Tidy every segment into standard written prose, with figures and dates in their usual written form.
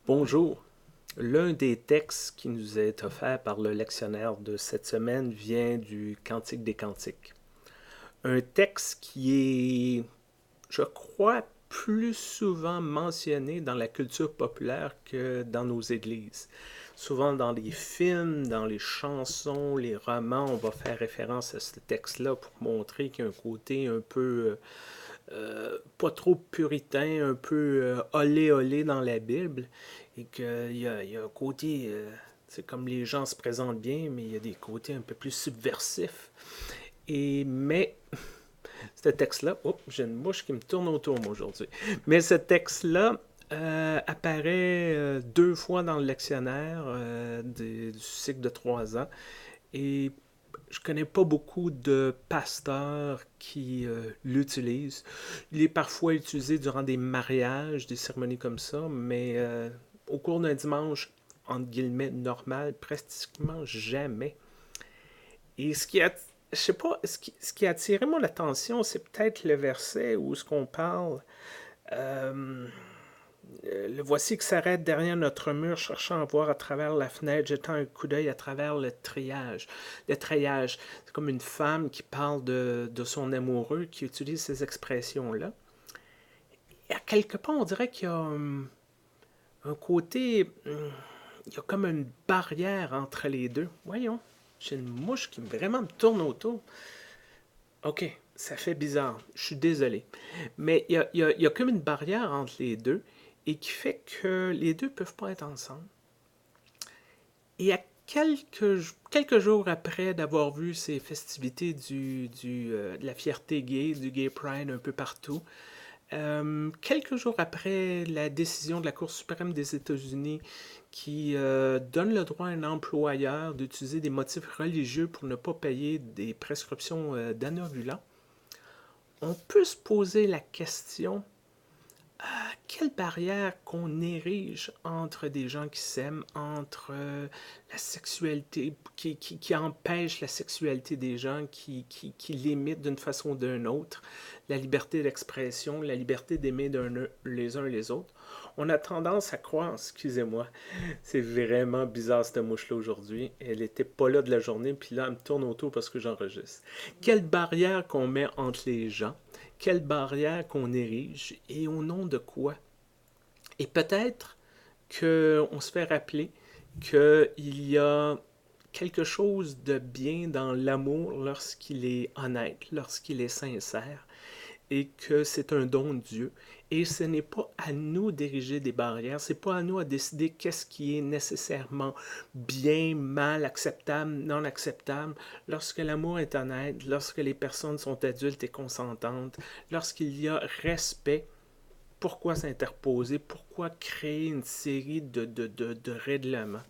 Bonjour. L'un des textes qui nous est offert par le lectionnaire de cette semaine vient du Cantique des Cantiques. Un texte qui est, je crois, plus souvent mentionné dans la culture populaire que dans nos églises. Souvent dans les films, dans les chansons, les romans, on va faire référence à ce texte-là pour montrer qu'il y a un côté un peu pas trop puritain, un peu olé olé dans la Bible, et qu'il y a un côté, c'est comme les gens se présentent bien, mais il y a des côtés un peu plus subversifs. Mais ce texte-là, oh, j'ai une mouche qui me tourne autour moi aujourd'hui. Mais ce texte-là apparaît deux fois dans le lectionnaire du cycle de 3 ans. Et je connais pas beaucoup de pasteurs qui l'utilisent. Il est parfois utilisé durant des mariages, des cérémonies comme ça, mais au cours d'un dimanche, entre guillemets, normal, pratiquement jamais. Et je sais pas, ce qui a attiré mon attention, c'est peut-être le verset où ce qu'on parle. euh, le voici qui s'arrête derrière notre mur, cherchant à voir à travers la fenêtre, jetant un coup d'œil à travers le treillage. Le treillage, c'est comme une femme qui parle de son amoureux, qui utilise ces expressions-là. Et à quelque part, on dirait qu'il y a un côté... il y a comme une barrière entre les deux. Voyons, j'ai une mouche qui vraiment me tourne autour. Ok, ça fait bizarre. Je suis désolé. Mais il y a comme une barrière entre les deux et qui fait que les deux ne peuvent pas être ensemble. Et à quelques jours après d'avoir vu ces festivités de la fierté gay, du Gay Pride un peu partout, quelques jours après la décision de la Cour suprême des États-Unis qui donne le droit à un employeur d'utiliser des motifs religieux pour ne pas payer des prescriptions d'anovulants, on peut se poser la question quelle barrière qu'on érige entre des gens qui s'aiment, entre la sexualité, qui empêche la sexualité des gens, qui limite d'une façon ou d'une autre la liberté d'expression, la liberté d'aimer les uns les autres. On a tendance à croire, excusez-moi, c'est vraiment bizarre cette mouche-là aujourd'hui. Elle était pas là de la journée, puis là, elle me tourne autour parce que j'enregistre. Quelle barrière qu'on met entre les gens, quelle barrière qu'on érige, et au nom de quoi? Et peut-être qu'on se fait rappeler qu'il y a quelque chose de bien dans l'amour lorsqu'il est honnête, lorsqu'il est sincère, et que c'est un don de Dieu. Et ce n'est pas à nous d'ériger des barrières, c'est pas à nous à décider qu'est-ce qui est nécessairement bien, mal, acceptable, non acceptable. Lorsque l'amour est honnête, lorsque les personnes sont adultes et consentantes, lorsqu'il y a respect, pourquoi s'interposer, pourquoi créer une série de règlements.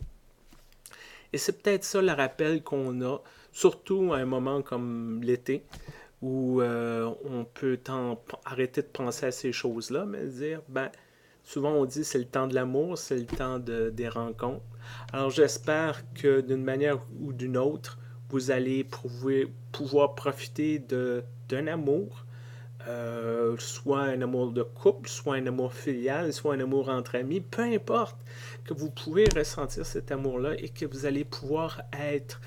Et c'est peut-être ça le rappel qu'on a, surtout à un moment comme l'été, où on peut arrêter de penser à ces choses-là, mais dire, ben, souvent on dit c'est le temps de l'amour, c'est le temps des rencontres. Alors j'espère que d'une manière ou d'une autre, vous allez pouvoir profiter d'un amour, soit un amour de couple, soit un amour filial, soit un amour entre amis, peu importe, que vous pouvez ressentir cet amour-là et que vous allez pouvoir être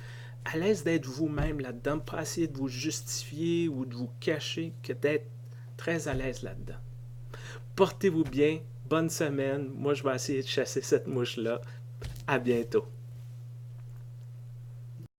à l'aise d'être vous-même là-dedans, pas essayer de vous justifier ou de vous cacher, que d'être très à l'aise là-dedans. Portez-vous bien, bonne semaine. Moi, je vais essayer de chasser cette mouche-là. À bientôt.